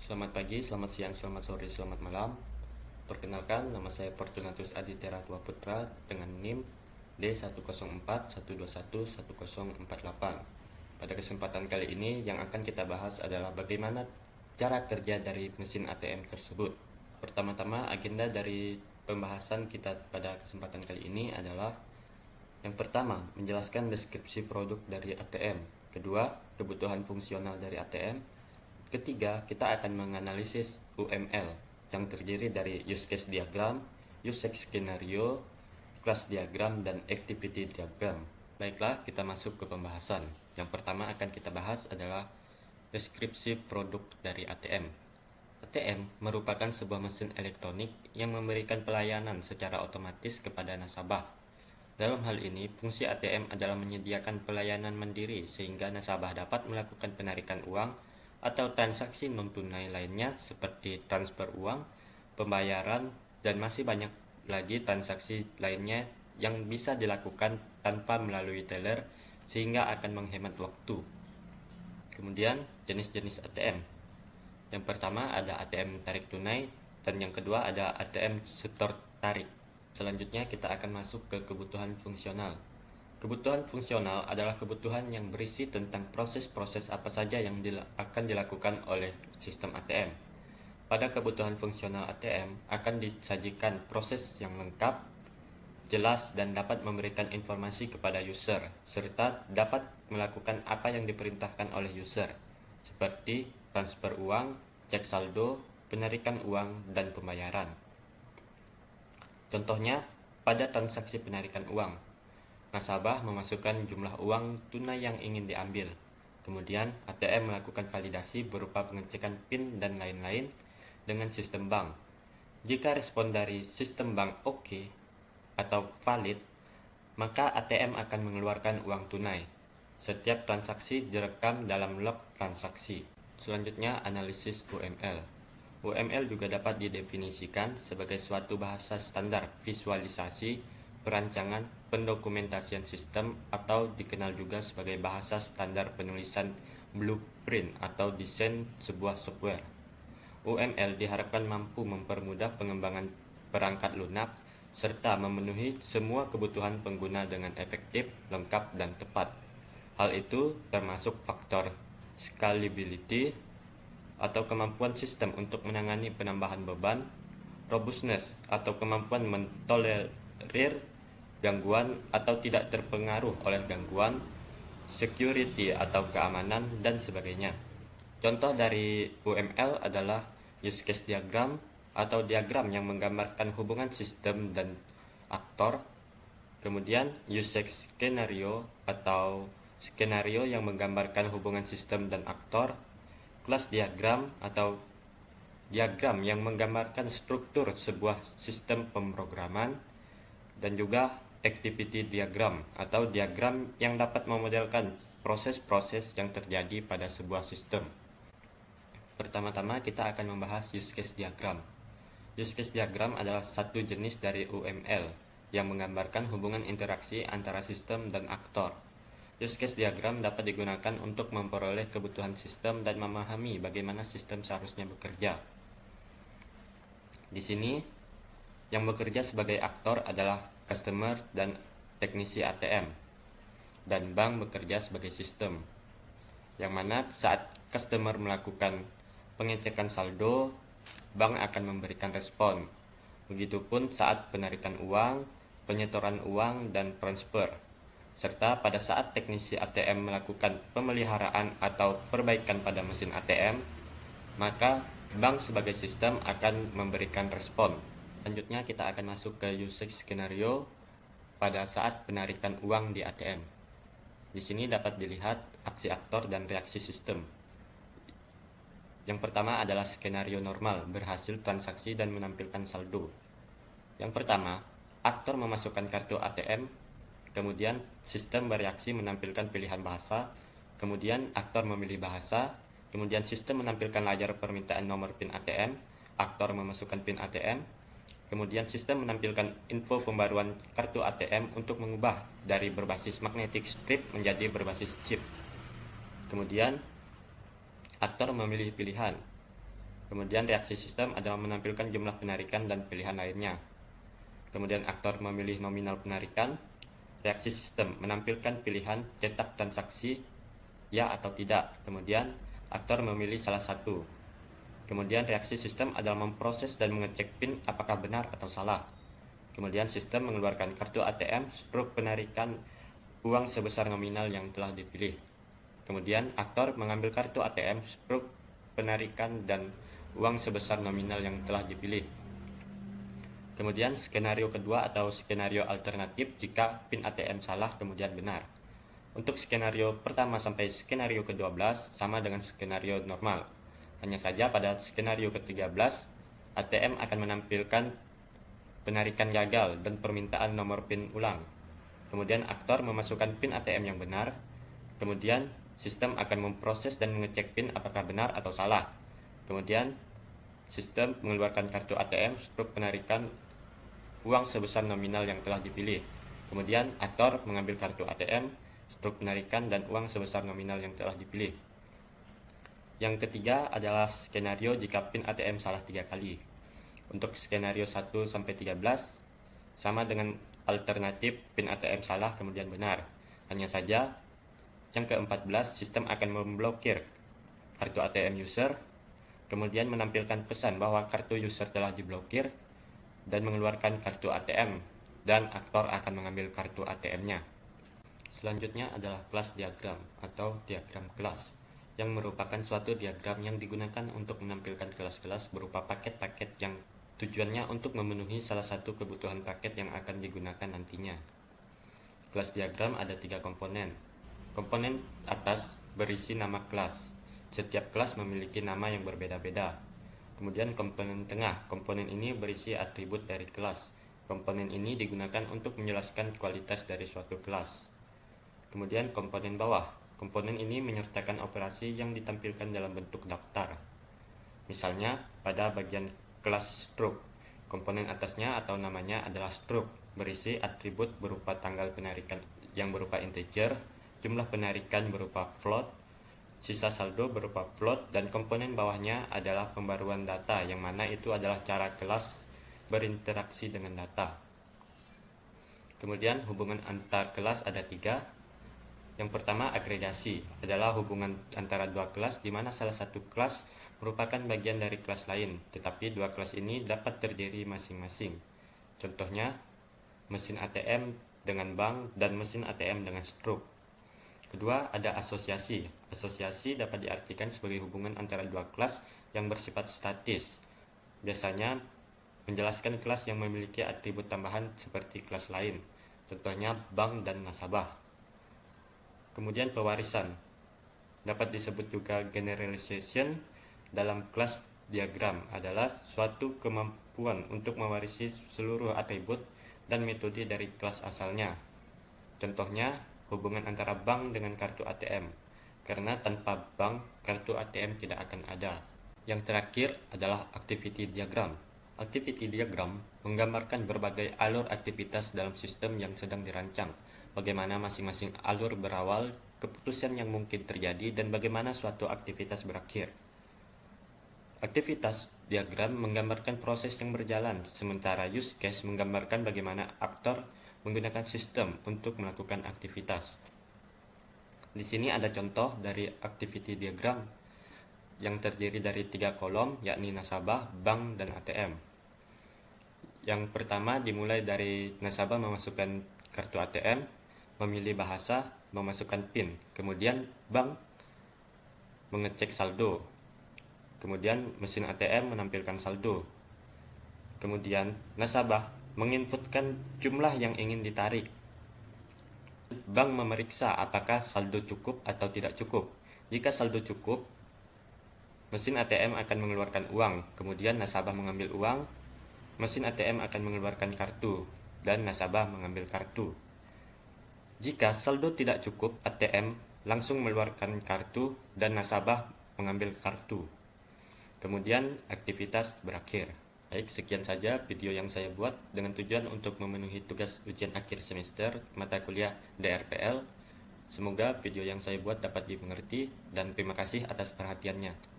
Selamat pagi, selamat siang, selamat sore, selamat malam. Perkenalkan, nama saya Fortunatus Adi Teratwa Putra dengan NIM D10412110148. Pada kesempatan kali ini yang akan kita bahas adalah bagaimana cara kerja dari mesin ATM tersebut. Pertama-tama, agenda dari pembahasan kita pada kesempatan kali ini adalah: yang pertama, menjelaskan deskripsi produk dari ATM. Kedua, kebutuhan fungsional dari ATM. Ketiga, kita akan menganalisis UML yang terdiri dari use case diagram, use case scenario, class diagram, dan activity diagram. Baiklah, kita masuk ke pembahasan. Yang pertama akan kita bahas adalah deskripsi produk dari ATM. ATM merupakan sebuah mesin elektronik yang memberikan pelayanan secara otomatis kepada nasabah. Dalam hal ini, fungsi ATM adalah menyediakan pelayanan mandiri sehingga nasabah dapat melakukan penarikan uang atau transaksi non-tunai lainnya seperti transfer uang, pembayaran, dan masih banyak lagi transaksi lainnya yang bisa dilakukan tanpa melalui teller sehingga akan menghemat waktu. Kemudian, jenis-jenis ATM. Yang pertama ada ATM tarik tunai dan yang kedua ada ATM setor tarik. Selanjutnya kita akan masuk ke kebutuhan fungsional. Kebutuhan fungsional adalah kebutuhan yang berisi tentang proses-proses apa saja yang akan dilakukan oleh sistem ATM. Pada kebutuhan fungsional ATM akan disajikan proses yang lengkap, jelas, dan dapat memberikan informasi kepada user, serta dapat melakukan apa yang diperintahkan oleh user, seperti transfer uang, cek saldo, penarikan uang, dan pembayaran. Contohnya, pada transaksi penarikan uang, nasabah memasukkan jumlah uang tunai yang ingin diambil. Kemudian, ATM melakukan validasi berupa pengecekan PIN dan lain-lain dengan sistem bank. Jika respon dari sistem bank oke atau valid, maka ATM akan mengeluarkan uang tunai. Setiap transaksi direkam dalam log transaksi. Selanjutnya, analisis UML. UML juga dapat didefinisikan sebagai suatu bahasa standar visualisasi, perancangan, pendokumentasian sistem, atau dikenal juga sebagai bahasa standar penulisan blueprint atau desain sebuah software. UML diharapkan mampu mempermudah pengembangan perangkat lunak serta memenuhi semua kebutuhan pengguna dengan efektif, lengkap, dan tepat. Hal itu termasuk faktor scalability atau kemampuan sistem untuk menangani penambahan beban, robustness atau kemampuan mentolerir gangguan atau tidak terpengaruh oleh gangguan, security atau keamanan, dan sebagainya. Contoh dari UML adalah use case diagram atau diagram yang menggambarkan hubungan sistem dan aktor. Kemudian use case scenario atau skenario yang menggambarkan hubungan sistem dan aktor. Class diagram atau diagram yang menggambarkan struktur sebuah sistem pemrograman, dan juga activity diagram atau diagram yang dapat memodelkan proses-proses yang terjadi pada sebuah sistem. Pertama-tama kita akan membahas use case diagram. Use case diagram adalah satu jenis dari UML yang menggambarkan hubungan interaksi antara sistem dan aktor. Use case diagram dapat digunakan untuk memperoleh kebutuhan sistem dan memahami bagaimana sistem seharusnya bekerja. Di sini, yang bekerja sebagai aktor adalah customer dan teknisi ATM, dan bank bekerja sebagai sistem, yang mana saat customer melakukan pengecekan saldo, bank akan memberikan respon. Begitupun saat penarikan uang, penyetoran uang, dan transfer. Serta pada saat teknisi ATM melakukan pemeliharaan atau perbaikan pada mesin ATM, maka bank sebagai sistem akan memberikan respon. Selanjutnya kita akan masuk ke usage skenario pada saat penarikan uang di ATM. Di sini dapat dilihat aksi aktor dan reaksi sistem. Yang pertama adalah skenario normal, berhasil transaksi dan menampilkan saldo. Yang pertama, aktor memasukkan kartu ATM, kemudian sistem bereaksi menampilkan pilihan bahasa, kemudian aktor memilih bahasa, kemudian sistem menampilkan layar permintaan nomor PIN ATM, aktor memasukkan PIN ATM, kemudian sistem menampilkan info pembaruan kartu ATM untuk mengubah dari berbasis magnetic strip menjadi berbasis chip. Kemudian aktor memilih pilihan. Kemudian reaksi sistem adalah menampilkan jumlah penarikan dan pilihan lainnya. Kemudian aktor memilih nominal penarikan. Reaksi sistem menampilkan pilihan cetak transaksi ya atau tidak. Kemudian aktor memilih salah satu. Kemudian reaksi sistem adalah memproses dan mengecek PIN apakah benar atau salah. Kemudian sistem mengeluarkan kartu ATM struk penarikan uang sebesar nominal yang telah dipilih. Kemudian aktor mengambil kartu ATM struk penarikan dan uang sebesar nominal yang telah dipilih. Kemudian skenario kedua atau skenario alternatif jika PIN ATM salah kemudian benar. Untuk skenario pertama sampai skenario ke-12 sama dengan skenario normal. Hanya saja pada skenario ke-13 ATM akan menampilkan penarikan gagal dan permintaan nomor PIN ulang. Kemudian aktor memasukkan PIN ATM yang benar. Kemudian sistem akan memproses dan mengecek PIN apakah benar atau salah. Kemudian sistem mengeluarkan kartu ATM struk penarikan uang sebesar nominal yang telah dipilih. Kemudian aktor mengambil kartu ATM struk penarikan dan uang sebesar nominal yang telah dipilih. Yang ketiga adalah skenario jika PIN ATM salah 3 kali. Untuk skenario 1 sampai 13 sama dengan alternatif PIN ATM salah kemudian benar. Hanya saja yang ke-14 sistem akan memblokir kartu ATM user, kemudian menampilkan pesan bahwa kartu user telah diblokir dan mengeluarkan kartu ATM, dan aktor akan mengambil kartu ATM-nya. Selanjutnya adalah kelas diagram atau diagram kelas, yang merupakan suatu diagram yang digunakan untuk menampilkan kelas-kelas berupa paket-paket yang tujuannya untuk memenuhi salah satu kebutuhan paket yang akan digunakan nantinya. Kelas diagram ada 3 komponen. Komponen atas berisi nama kelas. Setiap kelas memiliki nama yang berbeda-beda. Kemudian komponen tengah. Komponen ini berisi atribut dari kelas. Komponen ini digunakan untuk menjelaskan kualitas dari suatu kelas. Kemudian komponen bawah. Komponen ini menyertakan operasi yang ditampilkan dalam bentuk daftar. Misalnya pada bagian kelas struk. Komponen atasnya atau namanya adalah struk, berisi atribut berupa tanggal penarikan yang berupa integer, jumlah penarikan berupa float, sisa saldo berupa float, dan komponen bawahnya adalah pembaruan data, yang mana itu adalah cara kelas berinteraksi dengan data. Kemudian hubungan antar kelas ada 3. Yang pertama, agregasi adalah hubungan antara dua kelas di mana salah satu kelas merupakan bagian dari kelas lain, tetapi dua kelas ini dapat terdiri masing-masing. Contohnya, mesin ATM dengan bank dan mesin ATM dengan struk. Kedua, ada asosiasi. Asosiasi dapat diartikan sebagai hubungan antara dua kelas yang bersifat statis. Biasanya menjelaskan kelas yang memiliki atribut tambahan seperti kelas lain. Contohnya bank dan nasabah. Kemudian pewarisan. Dapat disebut juga generalization dalam kelas diagram adalah suatu kemampuan untuk mewarisi seluruh atribut dan metode dari kelas asalnya. Contohnya, hubungan antara bank dengan kartu ATM, karena tanpa bank, kartu ATM tidak akan ada. Yang terakhir adalah activity diagram. Activity diagram menggambarkan berbagai alur aktivitas dalam sistem yang sedang dirancang, bagaimana masing-masing alur berawal, keputusan yang mungkin terjadi, dan bagaimana suatu aktivitas berakhir. Aktivitas diagram menggambarkan proses yang berjalan, sementara use case menggambarkan bagaimana aktor menggunakan sistem untuk melakukan aktivitas. Di sini ada contoh dari activity diagram yang terdiri dari 3 kolom, yakni nasabah, bank, dan ATM. Yang pertama dimulai dari nasabah memasukkan kartu ATM, memilih bahasa, memasukkan PIN. Kemudian bank mengecek saldo. Kemudian mesin ATM menampilkan saldo. Kemudian nasabah menginputkan jumlah yang ingin ditarik. Bank memeriksa apakah saldo cukup atau tidak cukup. Jika saldo cukup, mesin ATM akan mengeluarkan uang. Kemudian nasabah mengambil uang, mesin ATM akan mengeluarkan kartu, dan nasabah mengambil kartu. Jika saldo tidak cukup, ATM langsung mengeluarkan kartu dan nasabah mengambil kartu. Kemudian aktivitas berakhir. Baik, sekian saja video yang saya buat dengan tujuan untuk memenuhi tugas ujian akhir semester mata kuliah DRPL. Semoga video yang saya buat dapat dimengerti dan terima kasih atas perhatiannya.